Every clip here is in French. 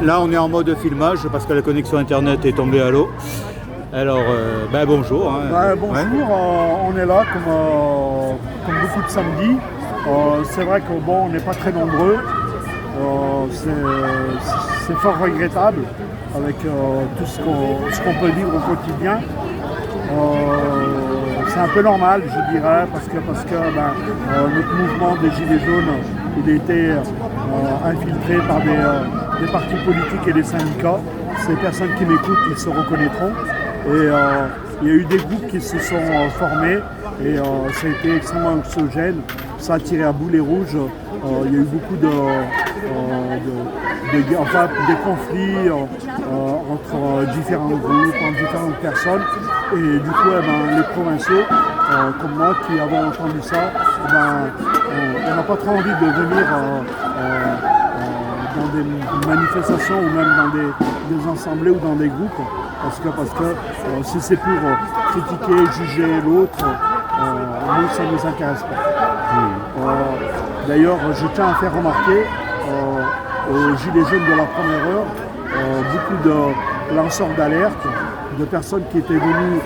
Là, on est en mode filmage parce que la connexion internet est tombée à l'eau. Alors, bonjour. Bonjour, on est là comme beaucoup de samedis. C'est vrai qu'on n'est pas très nombreux. C'est fort regrettable avec tout ce qu'on peut vivre au quotidien. C'est un peu normal, je dirais, parce que notre mouvement des Gilets jaunes, il a été infiltré par des partis politiques et des syndicats. Ces personnes qui m'écoutent, ils se reconnaîtront. Et il y a eu des groupes qui se sont formés et ça a été extrêmement anxiogène. Ça a tiré à boulet rouge. Il y a eu beaucoup des conflits entre différents groupes, entre différentes personnes. Et du coup, les provinciaux, comme moi, qui avons entendu ça, on n'a pas trop envie de venir dans des manifestations ou même dans des assemblées ou dans des groupes. Parce que si c'est pour critiquer, juger l'autre, nous, ça ne nous intéresse pas. D'ailleurs, je tiens à faire remarquer aux Gilets jaunes de la première heure, beaucoup de lanceurs d'alerte, de personnes qui étaient venues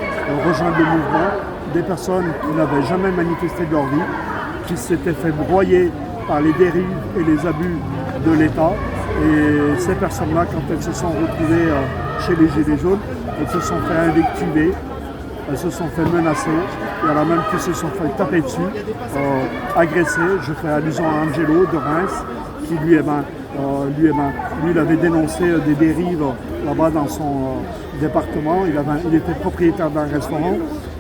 rejoindre le mouvement, des personnes qui n'avaient jamais manifesté de leur vie, qui s'étaient fait broyer par les dérives et les abus de l'État. Et ces personnes-là, quand elles se sont retrouvées chez les Gilets jaunes, elles se sont fait invectiver, elles se sont fait menacer, il y en a même qui se sont fait taper dessus, agresser. Je fais allusion à Angelo de Reims, qui lui il avait dénoncé des dérives là-bas dans son département. Il était propriétaire d'un restaurant,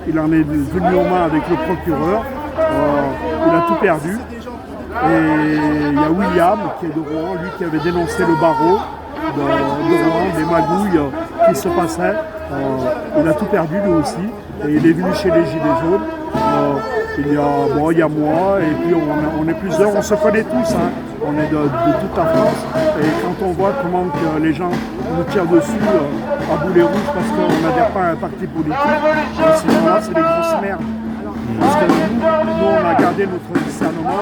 il en est venu aux mains avec le procureur, il a tout perdu. Et il y a William qui est de Rouen, lui qui avait dénoncé le barreau de Rouen, des magouilles qui se passaient. Il a tout perdu lui aussi et il est venu chez les Gilets jaunes. Il y a moi et puis on est plusieurs, on se connaît tous, on est de toute la France. Et quand on voit comment que les gens nous tirent dessus à boulet rouge parce qu'on n'adhère pas à un parti politique, ces gens-là c'est des grosses merdes. Parce que nous, on a gardé notre discernement,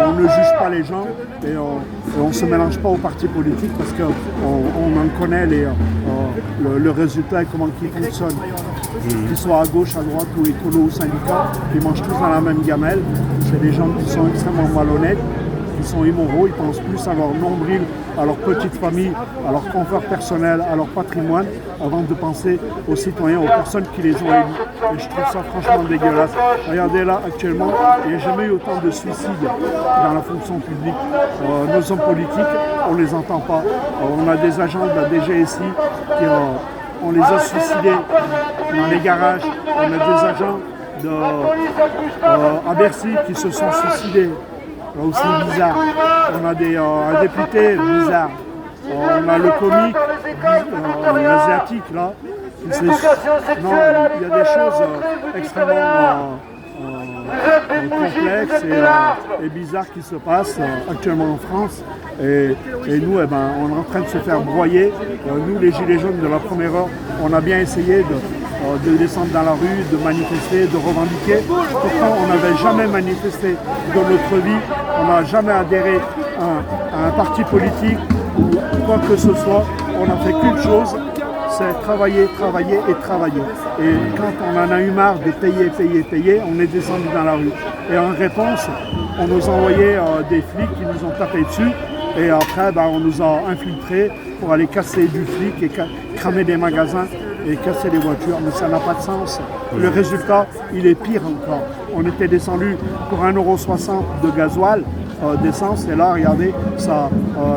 on ne juge pas les gens et on ne se mélange pas aux partis politiques parce qu'on en connaît le résultat et comment ils fonctionnent. Qu'ils soient à gauche, à droite ou écolo ou syndicat, ils mangent tous dans la même gamelle. C'est des gens qui sont extrêmement malhonnêtes, qui sont immoraux, ils pensent plus à leur nombril, à leur petite famille, à leur confort personnel, à leur patrimoine, avant de penser aux citoyens, aux personnes qui les ont élus. Et je trouve ça franchement dégueulasse. Regardez là, actuellement, il n'y a jamais eu autant de suicides dans la fonction publique. Nos hommes politiques, on ne les entend pas. On a des agents de la DGSI qui on les a suicidés dans les garages. On a des agents à Bercy qui se sont suicidés. Là aussi bizarre. On a un député bizarre. On a le comique asiatique là. Non, il y a des choses extrêmement complexes et bizarres qui se passent actuellement en France. Et nous, on est en train de se faire broyer. Nous, les Gilets jaunes de la première heure, on a bien essayé de descendre dans la rue, de manifester, de revendiquer. Pourtant, on n'avait jamais manifesté dans notre vie. On n'a jamais adhéré à un parti politique ou quoi que ce soit. On n'a fait qu'une chose, c'est travailler, travailler et travailler. Et quand on en a eu marre de payer, on est descendu dans la rue. Et en réponse, on nous a envoyé des flics qui nous ont tapé dessus. Et après, on nous a infiltrés pour aller casser du flic et cramer des magasins et casser des voitures. Mais ça n'a pas de sens. Le résultat, il est pire encore. On était descendu pour 1,60 € de gasoil, d'essence. Et là, regardez,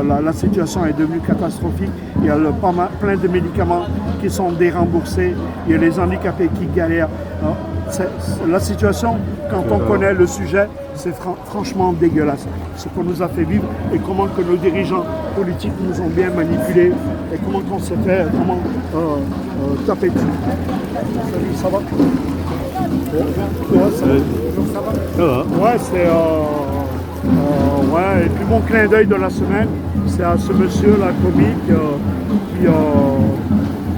la situation est devenue catastrophique. Il y a plein de médicaments qui sont déremboursés. Il y a les handicapés qui galèrent. La situation, quand on connaît le sujet, c'est franchement dégueulasse. Ce qu'on nous a fait vivre et comment que nos dirigeants politiques nous ont bien manipulés et comment qu'on s'est fait vraiment taper dessus. Salut, ça va? Ça va. Ouais, c'est... ouais, et puis mon clin d'œil de la semaine, c'est à ce monsieur, la comique,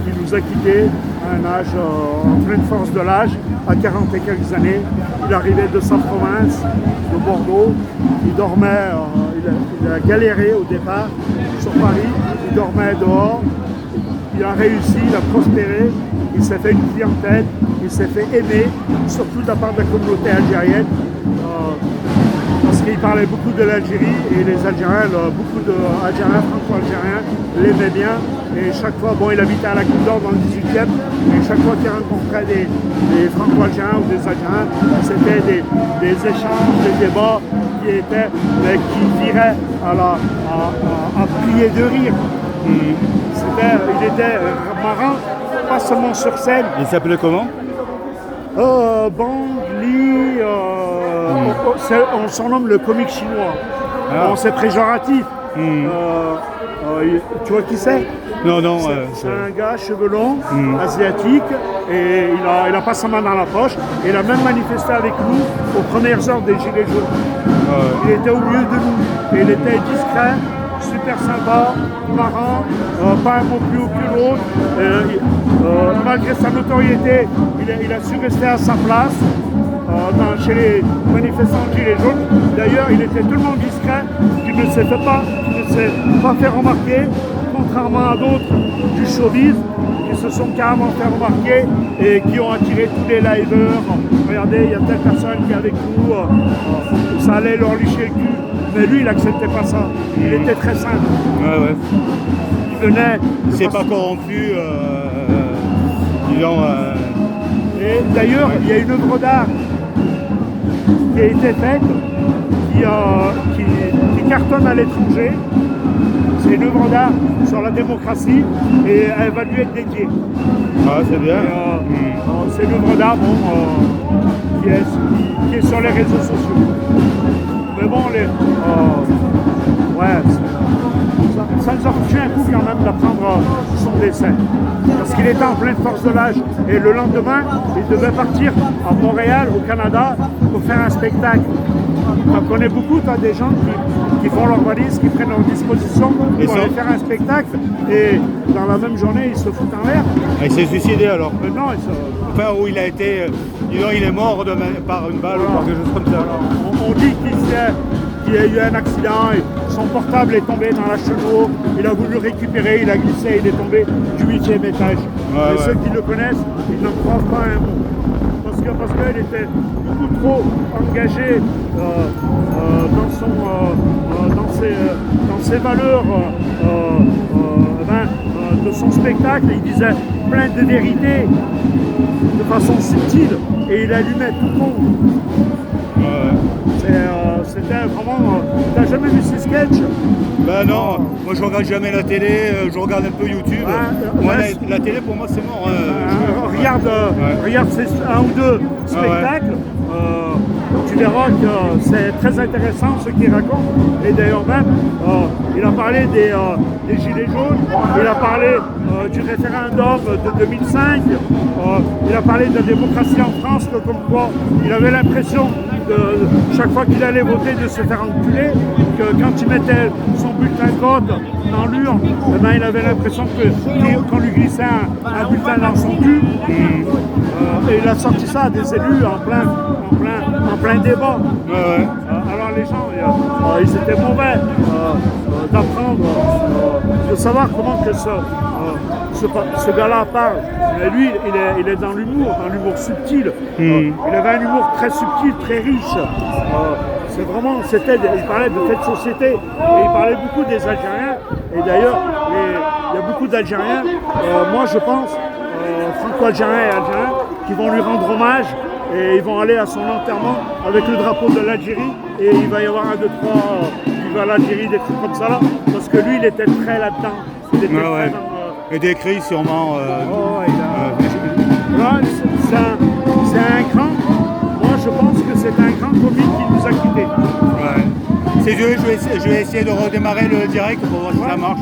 qui nous a quittés à un âge, en pleine force de l'âge, à 40 et quelques années. Il arrivait de sa province, de Bordeaux. Il dormait il a galéré au départ sur Paris, il dormait dehors, il a réussi, il a prospéré, il s'est fait une clientèle, il s'est fait aimer, surtout de la part de la communauté algérienne, parce qu'il parlait beaucoup de l'Algérie et les Algériens, beaucoup d'Algériens, franco-algériens l'aimaient bien. Et chaque fois, bon, il habitait à la Côte d'Or dans le 18e, et chaque fois qu'il rencontrait des franco-algériens ou des Algériens, c'était des échanges, des débats qui viraient à plier de rire. Il était marrant, pas seulement sur scène. Il s'appelait comment? Bang Li, on surnomme le comique chinois. Ah. Bon, c'est péjoratif. Tu vois qui c'est? Non, non. C'est un gars cheveux longs, asiatique, et il a pas sa main dans la poche. Et il a même manifesté avec nous aux premières heures des Gilets jaunes. Il était au milieu de nous. Et il était discret, super sympa, marrant, pas un mot plus haut que l'autre. Malgré sa notoriété, il a su rester à sa place. Chez les manifestants Gilets jaunes. D'ailleurs, il était tellement discret qu'il ne s'est pas fait remarquer, contrairement à d'autres du showbiz qui se sont carrément fait remarquer et qui ont attiré tous les liveurs. Regardez, il y a telle personne qui est avec nous, ça allait leur licher le cul. Mais lui, il n'acceptait pas ça. Il était très simple. Ouais. Il venait. Il s'est pas corrompu, disons. Et d'ailleurs, il y a une œuvre d'art qui a été faite, qui cartonne à l'étranger. C'est une œuvre d'art sur la démocratie et elle va lui être dédiée. Ah, c'est bien. C'est une œuvre d'art qui est sur les réseaux sociaux. Mais bon, ça nous a foutu un coup quand même d'apprendre son décès. Parce qu'il était en pleine force de l'âge. Et le lendemain, il devait partir à Montréal, au Canada, pour faire un spectacle. Tu en connais beaucoup, tu as des gens qui font leurs valises, qui prennent leurs dispositions pour aller faire un spectacle. Et dans la même journée, ils se foutent en l'air. Il s'est suicidé alors? Non, Enfin, où il a été. Disons, il est mort par une balle ou quelque chose comme ça. On dit qu'il y a eu un accident et son portable est tombé dans la chenot, il a voulu le récupérer, il a glissé, il est tombé du 8e étage. Et ceux qui le connaissent, ils n'en croient pas un mot. Parce qu'il était beaucoup trop engagé dans ses valeurs de son spectacle. Il disait plein de vérités de façon subtile et il allumait tout le monde. C'était vraiment. T'as jamais vu ces sketchs? Ben non, moi je regarde jamais la télé, je regarde un peu YouTube. Moi, la télé pour moi c'est mort. Regarde ces un ou deux spectacles. Tu verras que c'est très intéressant ce qu'il raconte. Et d'ailleurs même, il a parlé des Gilets jaunes, il a parlé du référendum de 2005, il a parlé de la démocratie en France, comme quoi il avait l'impression chaque fois qu'il allait voter de se faire enculer, que quand il mettait son bulletin de vote dans l'urne, il avait l'impression qu'on lui glissait un bulletin dans son cul. Et il a sorti ça à des élus en plein débat. Alors les gens, ils étaient mauvais d'apprendre, de savoir comment que ce gars-là parle. Mais lui, il est dans l'humour subtil. Il avait un humour très subtil, très riche. Il parlait de fait de société. Et il parlait beaucoup des Algériens. Et d'ailleurs, il y a beaucoup d'Algériens, moi je pense, franco-algériens et algériens, qui vont lui rendre hommage. Et ils vont aller à son enterrement avec le drapeau de l'Algérie. Et il va y avoir 1, 2, 3, il va à l'Algérie, des trucs comme ça là. Parce que lui, il était très là-dedans. Il était très dans, et des cris sûrement. C'est un grand. Moi, je pense que c'est un grand comique qui nous a quittés. Je vais essayer de redémarrer le direct pour voir si ça marche.